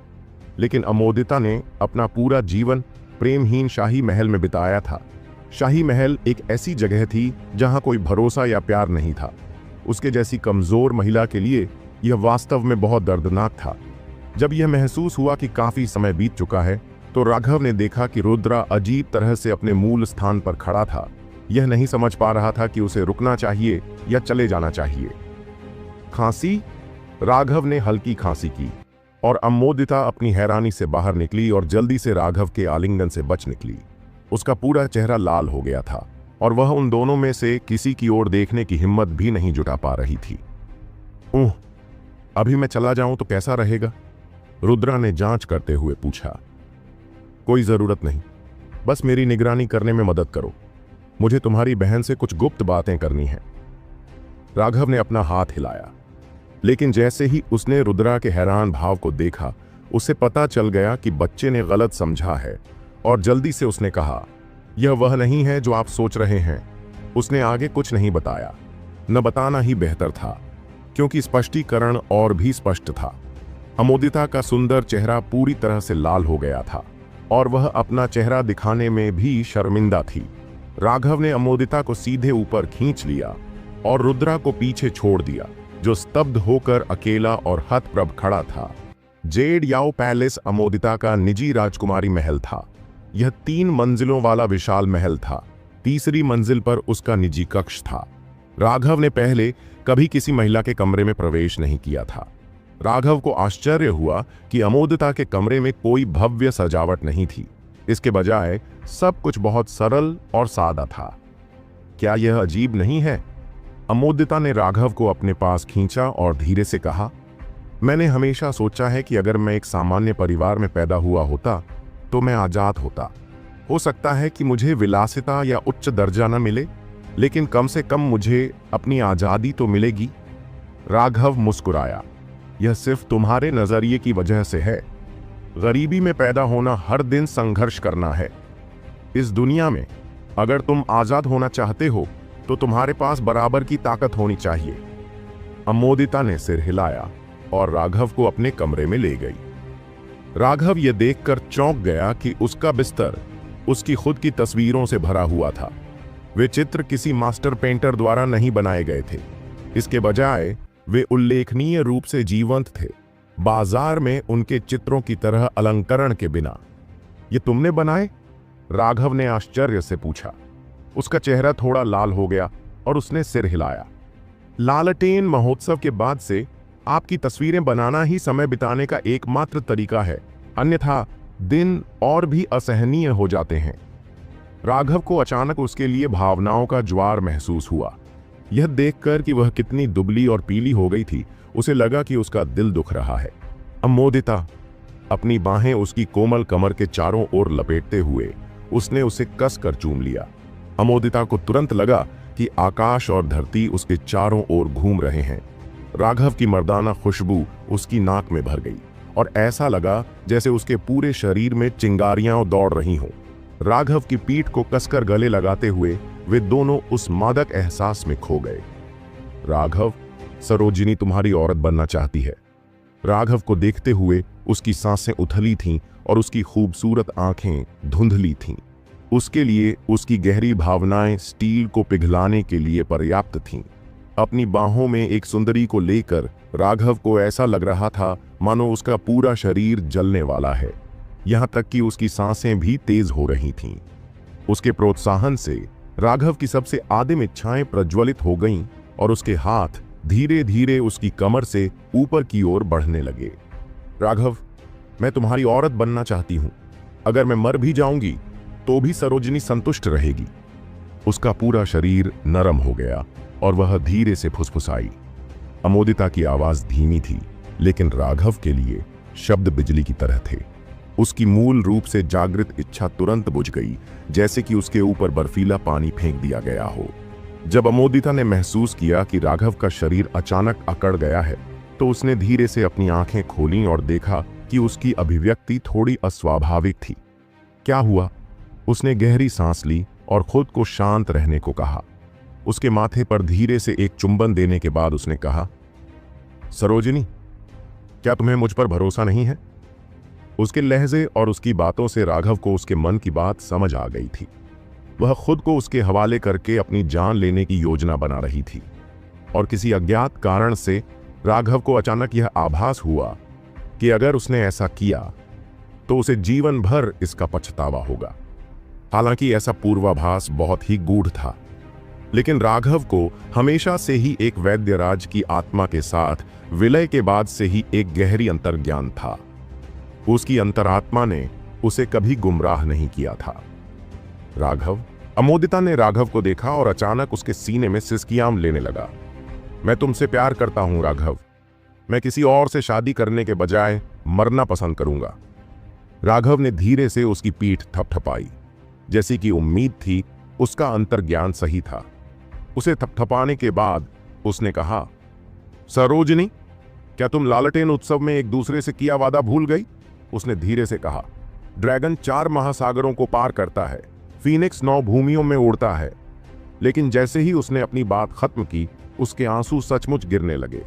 लेकिन अमोदिता ने अपना पूरा जीवन प्रेमहीन शाही महल में बिताया था। शाही महल एक ऐसी जगह थी जहां कोई भरोसा या प्यार नहीं था। उसके जैसी कमजोर महिला के लिए यह वास्तव में बहुत दर्दनाक था। जब यह महसूस हुआ कि काफी समय बीत चुका है, तो राघव ने देखा कि रुद्रा अजीब तरह से अपने मूल स्थान पर खड़ा था। यह नहीं समझ पा रहा था कि उसे रुकना चाहिए या चले जाना चाहिए। खांसी? राघव ने हल्की खांसी की और अमोदिता अपनी हैरानी से बाहर निकली और जल्दी से राघव के आलिंगन से बच निकली। उसका पूरा चेहरा लाल हो गया था और वह उन दोनों में से किसी की ओर देखने की हिम्मत भी नहीं जुटा पा रही थी। अभी मैं चला जाऊं तो कैसा रहेगा? रुद्रा ने जांच करते हुए पूछा। कोई जरूरत नहीं, बस मेरी निगरानी करने में मदद करो। मुझे तुम्हारी बहन से कुछ गुप्त बातें करनी है। राघव ने अपना हाथ हिलाया, लेकिन जैसे ही उसने रुद्रा के हैरान भाव को देखा, उसे पता चल गया कि बच्चे ने गलत समझा है और जल्दी से उसने कहा, यह वह नहीं है जो आप सोच रहे हैं। उसने आगे कुछ नहीं बताया। न बताना ही बेहतर था, क्योंकि स्पष्टीकरण और भी स्पष्ट था। अमोदिता का सुंदर चेहरा पूरी तरह से लाल हो गया था और वह अपना चेहरा दिखाने में भी शर्मिंदा थी। राघव ने अमोदिता को सीधे ऊपर खींच लिया और रुद्रा को पीछे छोड़ दिया, जो स्तब्ध होकर अकेला और हतप्रभ खड़ा था। जेड याओ पैलेस अमोदिता का निजी राजकुमारी महल था। यह 3 मंजिलों वाला विशाल महल था। तीसरी मंजिल पर उसका निजी कक्ष था। राघव ने पहले कभी किसी महिला के कमरे में प्रवेश नहीं किया था। राघव को आश्चर्य हुआ कि अमोदिता के कमरे में कोई भव्य सजावट नहीं थी। इसके बजाय सब कुछ बहुत सरल और सादा था। क्या यह अजीब नहीं है? अमोदिता ने राघव को अपने पास खींचा और धीरे से कहा, मैंने हमेशा सोचा है कि अगर मैं एक सामान्य परिवार में पैदा हुआ होता तो मैं आजाद होता। हो सकता है कि मुझे विलासिता या उच्च दर्जा न मिले, लेकिन कम से कम मुझे अपनी आजादी तो मिलेगी। राघव मुस्कुराया। यह सिर्फ तुम्हारे नजरिए की वजह से है। गरीबी में पैदा होना हर दिन संघर्ष करना है। इस दुनिया में अगर तुम आजाद होना चाहते हो तो तुम्हारे पास बराबर की ताकत होनी चाहिए। अमोदिता ने सिर हिलाया और राघव को अपने कमरे में ले गई। राघव यह देखकर चौंक गया कि उसका बिस्तर उसकी खुद की तस्वीरों से भरा हुआ था। वे चित्र किसी मास्टर पेंटर द्वारा नहीं बनाए गए थे। इसके बजाय वे उल्लेखनीय रूप से जीवंत थे, बाजार में उनके चित्रों की तरह अलंकरण के बिना। ये तुमने बनाए? राघव ने आश्चर्य से पूछा। उसका चेहरा थोड़ा लाल हो गया और उसने सिर हिलाया। लालटेन महोत्सव के बाद से आपकी तस्वीरें बनाना ही समय बिताने का एकमात्र तरीका है, अन्यथा दिन और भी असहनीय हो जाते हैं। राघव को अचानक उसके लिए भावनाओं का ज्वार महसूस हुआ। यह देखकर कि वह कितनी दुबली और पीली हो गई थी, उसे लगा कि उसका दिल दुख रहा है। अमोदिता, अपनी बाहें उसकी कोमल कमर के चारों ओर लपेटते हुए उसने उसे कस कर चूम लिया। अमोदिता को तुरंत लगा कि आकाश और धरती उसके चारों ओर घूम रहे हैं। राघव की मर्दाना खुशबू उसकी नाक में भर गई और ऐसा लगा जैसे उसके पूरे शरीर में चिंगारियां दौड़ रही हों। राघव की पीठ को कसकर गले लगाते हुए वे दोनों उस मादक एहसास में खो गए। राघव, सरोजिनी तुम्हारी औरत बनना चाहती है। राघव को देखते हुए उसकी सांसें उथली थीं और उसकी खूबसूरत आंखें धुंधली थीं। उसके लिए उसकी गहरी भावनाएं स्टील को पिघलाने के लिए पर्याप्त थीं। अपनी बाहों में एक सुंदरी को लेकर राघव को ऐसा लग रहा था मानो उसका पूरा शरीर जलने वाला है। यहां तक कि उसकी सांसें भी तेज हो रही थीं। उसके प्रोत्साहन से राघव की सबसे आदिम इच्छाएं प्रज्वलित हो गईं और उसके हाथ धीरे धीरे उसकी कमर से ऊपर की ओर बढ़ने लगे। राघव, मैं तुम्हारी औरत बनना चाहती हूं। अगर मैं मर भी जाऊंगी तो भी सरोजिनी संतुष्ट रहेगी। उसका पूरा शरीर नरम हो गया और वह धीरे से फुसफुसाई। अमोदिता की आवाज धीमी थी, लेकिन राघव के लिए शब्द बिजली की तरह थे। उसकी मूल रूप से जागृत इच्छा तुरंत बुझ गई, जैसे कि उसके ऊपर बर्फीला पानी फेंक दिया गया हो। जब अमोदिता ने महसूस किया कि राघव का शरीर अचानक अकड़ गया है, तो उसने धीरे से अपनी आंखें खोलीं और देखा कि उसकी अभिव्यक्ति थोड़ी अस्वाभाविक थी। क्या हुआ? उसने गहरी सांस ली और खुद को शांत रहने को कहा। उसके माथे पर धीरे से एक चुंबन देने के बाद उसने कहा, सरोजिनी, क्या तुम्हें मुझ पर भरोसा नहीं है? उसके लहजे और उसकी बातों से राघव को उसके मन की बात समझ आ गई थी। वह खुद को उसके हवाले करके अपनी जान लेने की योजना बना रही थी और किसी अज्ञात कारण से राघव को अचानक यह आभास हुआ कि अगर उसने ऐसा किया तो उसे जीवन भर इसका पछतावा होगा। हालांकि ऐसा पूर्वाभास बहुत ही गूढ़ था, लेकिन राघव को हमेशा से ही एक वैद्यराज की आत्मा के साथ विलय के बाद से ही एक गहरी अंतर्ज्ञान था। उसकी अंतरात्मा ने उसे कभी गुमराह नहीं किया था। राघव। अमोदिता ने राघव को देखा और अचानक उसके सीने में सिसकियां लेने लगा। मैं तुमसे प्यार करता हूं राघव। मैं किसी और से शादी करने के बजाय मरना पसंद करूंगा। राघव ने धीरे से उसकी पीठ थपथपाई। जैसी कि उम्मीद थी, उसका अंतर्ज्ञान सही था। उसे थपथपाने के बाद उसने कहा, सरोजनी, क्या तुम लालटेन उत्सव में एक दूसरे से किया वादा भूल गई? उसने धीरे से कहा। ड्रैगन 4 महासागरों को पार करता है, फीनिक्स 9 भूमियों में उड़ता है। लेकिन जैसे ही उसने अपनी बात खत्म की, उसके आंसू सचमुच गिरने लगे।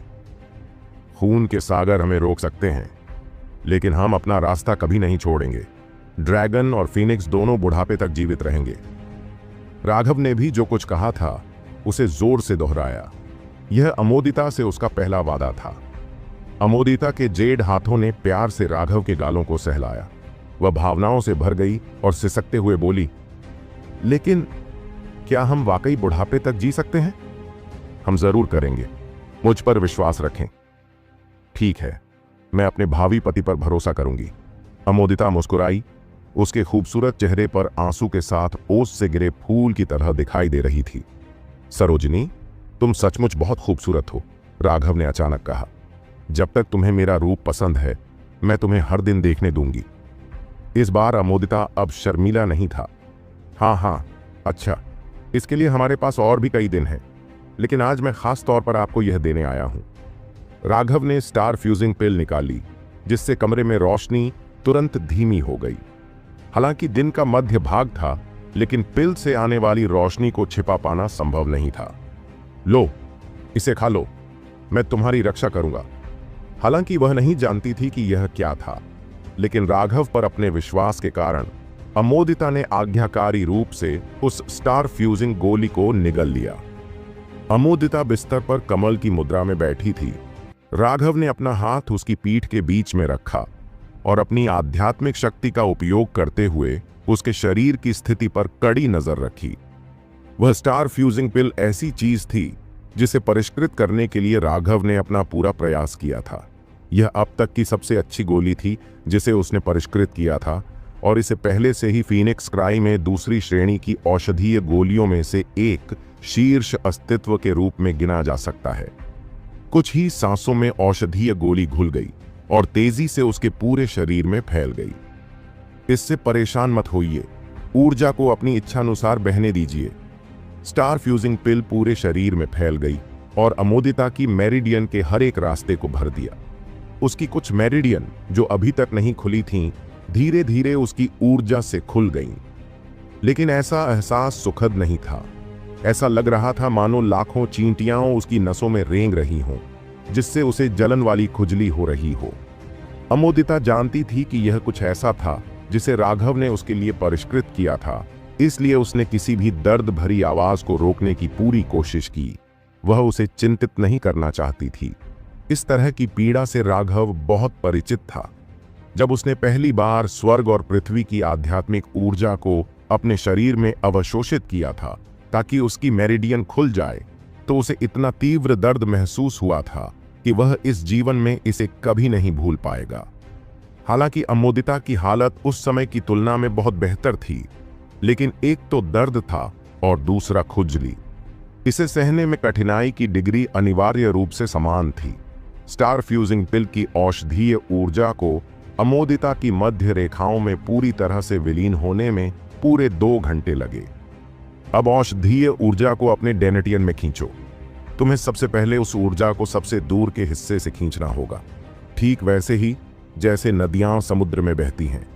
खून के सागर हमें रोक सकते हैं, लेकिन हम अपना रास्ता कभी नहीं छोड़ेंगे। ड्रैगन और फीनिक्स दोनों बुढ़ापे तक जीवित रहेंगे। राघव ने भी जो कुछ कहा था उसे जोर से दोहराया। यह अमोदिता से उसका पहला वादा था। अमोदिता के जेड हाथों ने प्यार से राघव के गालों को सहलाया। वह भावनाओं से भर गई और सिसकते हुए बोली, लेकिन क्या हम वाकई बुढ़ापे तक जी सकते हैं? हम जरूर करेंगे, मुझ पर विश्वास रखें। ठीक है, मैं अपने भावी पति पर भरोसा करूंगी। अमोदिता मुस्कुराई। उसके खूबसूरत चेहरे पर आंसू के साथ ओस से गिरे फूल की तरह दिखाई दे रही थी। सरोजनी, तुम सचमुच बहुत खूबसूरत हो, राघव ने अचानक कहा। जब तक तुम्हें मेरा रूप पसंद है, मैं तुम्हें हर दिन देखने दूंगी। इस बार अमोदिता अब शर्मीला नहीं था। हाँ, अच्छा, इसके लिए हमारे पास और भी कई दिन हैं, लेकिन आज मैं खास तौर पर आपको यह देने आया हूं। राघव ने स्टार फ्यूजिंग पिल निकाली, जिससे कमरे में रोशनी तुरंत धीमी हो गई। हालांकि दिन का मध्य भाग था, लेकिन पिल से आने वाली रोशनी को छिपा पाना संभव नहीं था। लो, इसे खा लो, मैं तुम्हारी रक्षा करूंगा। हालांकि वह नहीं जानती थी कि यह क्या था, लेकिन राघव पर अपने विश्वास के कारण अमोदिता ने आज्ञाकारी रूप से उस स्टार फ्यूजिंग गोली को निगल लिया। अमोदिता बिस्तर पर कमल की मुद्रा में बैठी थी। राघव ने अपना हाथ उसकी पीठ के बीच में रखा और अपनी आध्यात्मिक शक्ति का उपयोग करते हुए उसके शरीर की स्थिति पर कड़ी नजर रखी। वह स्टार फ्यूजिंग पिल ऐसी चीज थी जिसे परिष्कृत करने के लिए राघव ने अपना पूरा प्रयास किया था। यह अब तक की सबसे अच्छी गोली थी जिसे उसने परिष्कृत किया था, और इसे पहले से ही फीनिक्स क्राई में दूसरी श्रेणी की औषधीय गोलियों में से एक शीर्ष अस्तित्व के रूप में गिना जा सकता है। कुछ ही सांसों में औषधीय गोली घुल गई और तेजी से उसके पूरे शरीर में फैल गई। इससे परेशान मत होइए, ऊर्जा को अपनी इच्छानुसार बहने दीजिए। स्टार फ्यूजिंग पिल पूरे शरीर में फैल गई और अमोदिता की मेरिडियन के हर एक रास्ते को भर दिया। उसकी कुछ मेरिडियन जो अभी तक नहीं खुली थीं, धीरे धीरे उसकी ऊर्जा से खुल गईं। लेकिन ऐसा एहसास सुखद नहीं था। ऐसा लग रहा था मानो लाखों चींटियां उसकी नसों में रेंग रही हों, जिससे उसे जलन वाली खुजली हो रही हो। अमोदिता जानती थी कि यह कुछ ऐसा था जिसे राघव ने उसके लिए परिष्कृत किया था, इसलिए उसने किसी भी दर्द भरी आवाज को रोकने की पूरी कोशिश की। वह उसे चिंतित नहीं करना चाहती थी। इस तरह की पीड़ा से राघव बहुत परिचित था। जब उसने पहली बार स्वर्ग और पृथ्वी की आध्यात्मिक ऊर्जा को अपने शरीर में अवशोषित किया था ताकि उसकी मेरिडियन खुल जाए, तो उसे इतना तीव्र दर्द महसूस हुआ था कि वह इस जीवन में इसे कभी नहीं भूल पाएगा। हालांकि अमोदिता की हालत उस समय की तुलना में बहुत बेहतर थी, लेकिन एक तो दर्द था और दूसरा खुजली। इसे सहने में कठिनाई की डिग्री अनिवार्य रूप से समान थी। स्टार फ्यूजिंग पिल की औषधीय ऊर्जा को अमोदिता की मध्य रेखाओं में पूरी तरह से विलीन होने में पूरे 2 घंटे लगे। अब औषधीय ऊर्जा को अपने डेनेटियन में खींचो। तुम्हें सबसे पहले उस ऊर्जा को सबसे दूर के हिस्से से खींचना होगा, ठीक वैसे ही जैसे नदियां समुद्र में बहती हैं।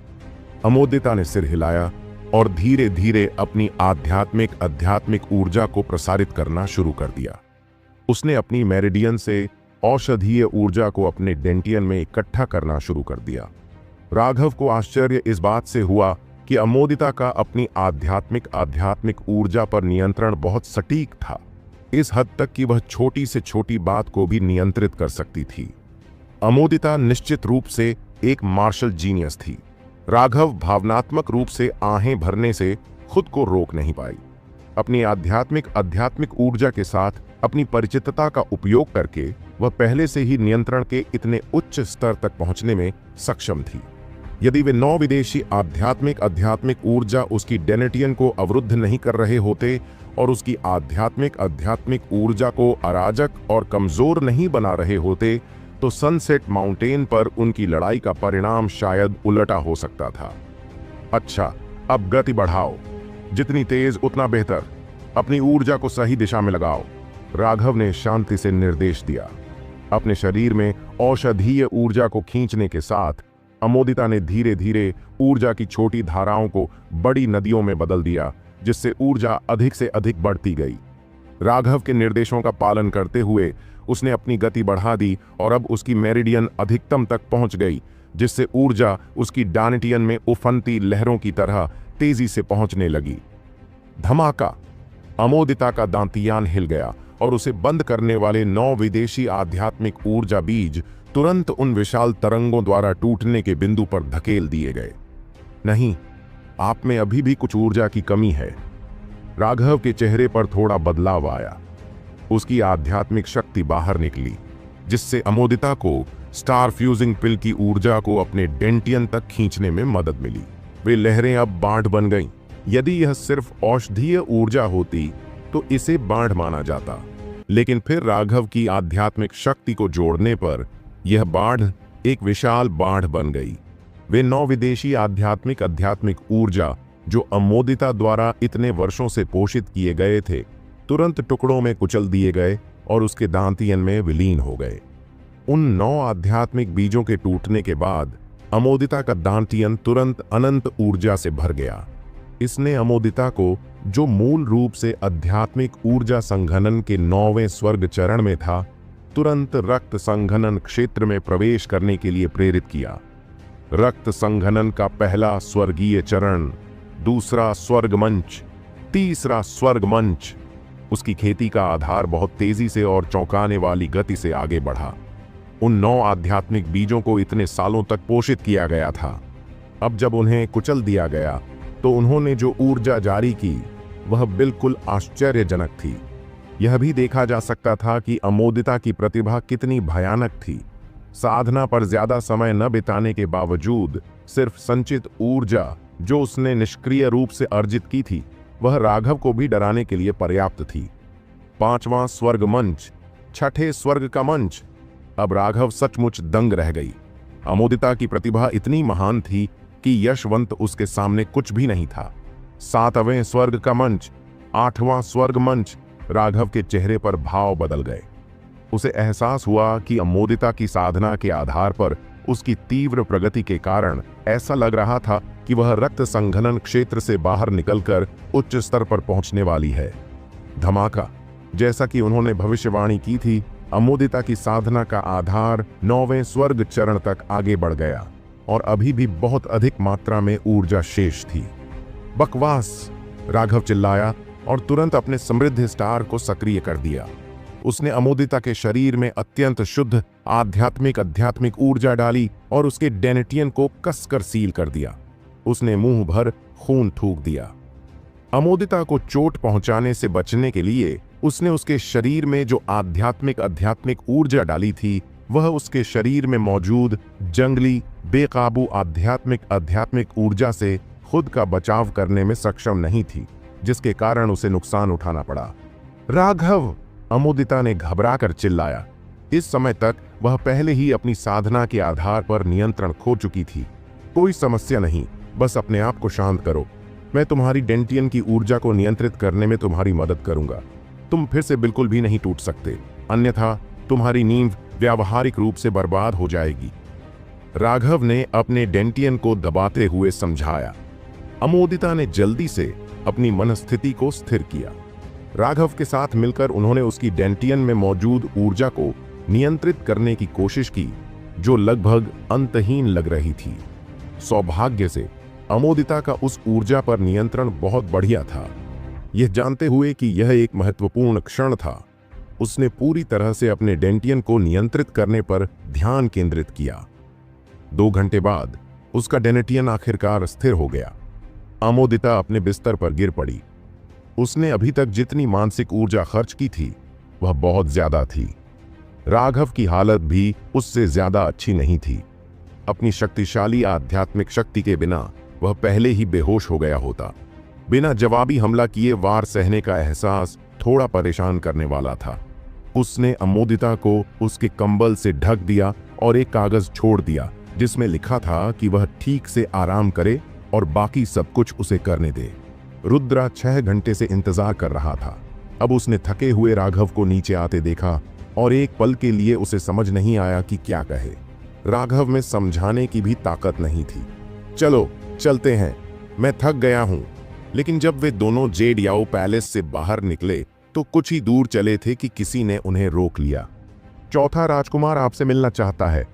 अमोदिता ने सिर हिलाया और धीरे धीरे अपनी आध्यात्मिक ऊर्जा को प्रसारित करना शुरू कर दिया। उसने अपनी मेरिडियन से औषधीय ऊर्जा को अपने डेंटियन में इकट्ठा करना शुरू कर दिया। राघव को आश्चर्य इस बात से हुआ कि अमोदिता का अपनी आध्यात्मिक ऊर्जा पर नियंत्रण बहुत सटीक था, इस हद तक कि वह छोटी से छोटी बात को भी नियंत्रित कर सकती थी। अमोदिता निश्चित रूप से एक मार्शल जीनियस थी। राघव भावनात्मक रूप से आहें भरने से खुद को रोक नहीं पाई। अपनी आध्यात्मिक ऊर्जा के साथ अपनी परिचितता का उपयोग करके वह पहले से ही नियंत्रण के इतने उच्च स्तर तक पहुंचने में सक्षम थी। यदि वे 9 विदेशी आध्यात्मिक ऊर्जा उसकी डेनेटियन को अवरुद्ध नहीं कर रहे होते और उसकी आध्यात्मिक ऊर्जा को अराजक और कमजोर नहीं बना रहे होते, तो सनसेट माउंटेन पर उनकी लड़ाई का परिणाम शायद उलटा हो सकता था। अच्छा, अब गति बढ़ाओ, जितनी तेज उतना बेहतर। अपनी ऊर्जा को सही दिशा में लगाओ, राघव ने शांति से निर्देश दिया। अपने शरीर में औषधीय ऊर्जा को खींचने के साथ अमोदिता ने धीरे धीरे ऊर्जा की छोटी धाराओं को बड़ी नदियों में बदल दिया, जिससे ऊर्जा अधिक से अधिक बढ़ती गई। राघव के निर्देशों का पालन करते हुए उसने अपनी गति बढ़ा दी और अब उसकी मेरिडियन अधिकतम तक पहुंच गई, जिससे ऊर्जा उसकी डानेटियन में उफनती लहरों की तरह तेजी से पहुंचने लगी। धमाका! अमोदिता का दांतियान हिल गया और उसे बंद करने वाले 9 विदेशी आध्यात्मिक ऊर्जा बीज तुरंत उन विशाल तरंगों द्वारा टूटने के बिंदु पर धकेल दिए गए। नहीं, आप में अभी भी कुछ ऊर्जा की कमी है। राघव के चेहरे पर थोड़ा बदलाव आया। उसकी आध्यात्मिक शक्ति बाहर निकली, जिससे अमोदिता को स्टार फ्यूजिंग पिल की ऊर्जा को अपने डेंटियन तक खींचने में मदद मिली। वे लहरें अब बाढ़ बन गईं। यदि यह सिर्फ औषधीय ऊर्जा होती तो इसे बाढ़ माना जाता, लेकिन फिर राघव की आध्यात्मिक शक्ति को जोड़ने पर यह बाढ़ एक विशाल बाढ़ बन गई। वे 9 विदेशी आध्यात्मिक ऊर्जा जो अमोदिता द्वारा इतने वर्षों से पोषित किए गए थे, तुरंत टुकड़ों में कुचल दिए गए और उसके दांतियन में विलीन हो गए। उन 9 आध्यात्मिक बीजों के टूटने के बाद अमोदिता का दांतियन तुरंत अनंत ऊर्जा से भर गया। इसने अमोदिता को, जो मूल रूप से आध्यात्मिक ऊर्जा संघनन के 9वें स्वर्ग चरण में था, तुरंत रक्त संघनन क्षेत्र में प्रवेश करने के लिए प्रेरित किया। रक्त संघनन का पहला स्वर्गीय चरण, दूसरा स्वर्ग मंच, तीसरा स्वर्ग मंच। उसकी खेती का आधार बहुत तेजी से और चौंकाने वाली गति से आगे बढ़ा। उन 9 आध्यात्मिक बीजों को इतने सालों तक पोषित किया गया था। अब जब उन्हें कुचल दिया गया तो उन्होंने जो ऊर्जा जारी की वह बिल्कुल आश्चर्यजनक थी। यह भी देखा जा सकता था कि अमोदिता की प्रतिभा कितनी भयानक थी। साधना पर ज्यादा समय न बिताने के बावजूद सिर्फ संचित ऊर्जा जो उसने निष्क्रिय रूप से अर्जित की थी, वह राघव को भी डराने के लिए पर्याप्त थी। 5वां स्वर्ग मंच, 6ठे स्वर्ग का मंच। अब राघव सचमुच दंग रह गई। अमोदिता की प्रतिभा इतनी महान थी कि यशवंत उसके सामने कुछ भी नहीं था। 7वें स्वर्ग का मंच, 8वां स्वर्ग मंच। राघव के चेहरे पर भाव बदल गए। उसे एहसास हुआ कि अमोदिता की साधना के आधार पर उसकी तीव्र प्रगति के कारण ऐसा लग रहा था कि वह रक्त संघनन क्षेत्र से बाहर निकलकर उच्च स्तर पर पहुंचने वाली है। धमाका! जैसा कि उन्होंने भविष्यवाणी की थी, अमोदिता की साधना का आधार 9वें स्वर्ग चरण तक आगे बढ़ गया और अभी भी बहुत अधिक मात्रा में ऊर्जा शेष थी। बकवास! राघव चिल्लाया और तुरंत अपने समृद्ध स्टार को सक्रिय कर दिया। उसने अमोदिता के शरीर में अत्यंत शुद्ध आध्यात्मिक ऊर्जा डाली और उसके डेनेटियन को कसकर सील कर दिया। उसने मुंह भर खून थूक दिया। अमोदिता को चोट पहुंचाने से बचने के लिए उसने उसके शरीर में जो आध्यात्मिक ऊर्जा डाली थी, वह उसके शरीर में मौजूद जंगली बेकाबू आध्यात्मिक ऊर्जा से खुद का बचाव करने में सक्षम नहीं थी, जिसके कारण उसे नुकसान उठाना पड़ा। राघव! अमोदिता ने घबराकर चिल्लाया। इस समय तक वह पहले ही अपनी साधना के आधार पर नियंत्रण खो चुकी थी। कोई समस्या नहीं, बस अपने आप को शांत करो। मैं तुम्हारी डेंटियन की ऊर्जा को नियंत्रित करने में तुम्हारी मदद करूंगा। तुम फिर से बिल्कुल भी नहीं टूट सकते, अन्यथा तुम्हारी नींव व्यावहारिक रूप से बर्बाद हो जाएगी। राघव ने अपने डेंटियन को दबाते हुए समझाया। अमोदिता ने जल्दी से अपनी मनस्थिति को स्थिर किया। राघव के साथ मिलकर उन्होंने उसकी डेंटियन में मौजूद ऊर्जा को नियंत्रित करने की कोशिश की, जो लगभग अंतहीन लग रही थी। सौभाग्य से अमोदिता का उस ऊर्जा पर नियंत्रण बहुत बढ़िया था। यह जानते हुए कि यह एक महत्वपूर्ण क्षण था, उसने पूरी तरह से अपने डेंटियन को नियंत्रित करने पर ध्यान केंद्रित किया। 2 घंटे बाद उसका डेनेटियन आखिरकार स्थिर हो गया। अमोदिता अपने बिस्तर पर गिर पड़ी। उसने अभी तक जितनी मानसिक ऊर्जा खर्च की थी वह बहुत ज्यादा थी। राघव की हालत भी उससे ज्यादा अच्छी नहीं थी। अपनी शक्तिशाली आध्यात्मिक शक्ति के बिना वह पहले ही बेहोश हो गया होता। बिना जवाबी हमला किए वार सहने का एहसास थोड़ा परेशान करने वाला था। उसने अमोदिता को उसके कंबल से ढक दिया और एक कागज छोड़ दिया जिसमें लिखा था कि वह ठीक से आराम करे और बाकी सब कुछ उसे करने दे। रुद्रा 6 घंटे से इंतजार कर रहा था। अब उसने थके हुए राघव को नीचे आते देखा और एक पल के लिए उसे समझ नहीं आया कि क्या कहे। राघव में समझाने की भी ताकत नहीं थी। चलो चलते हैं, मैं थक गया हूं। लेकिन जब वे दोनों जेड याओ पैलेस से बाहर निकले तो कुछ ही दूर चले थे कि किसी ने उन्हें रोक लिया। चौथा राजकुमार आपसे मिलना चाहता है।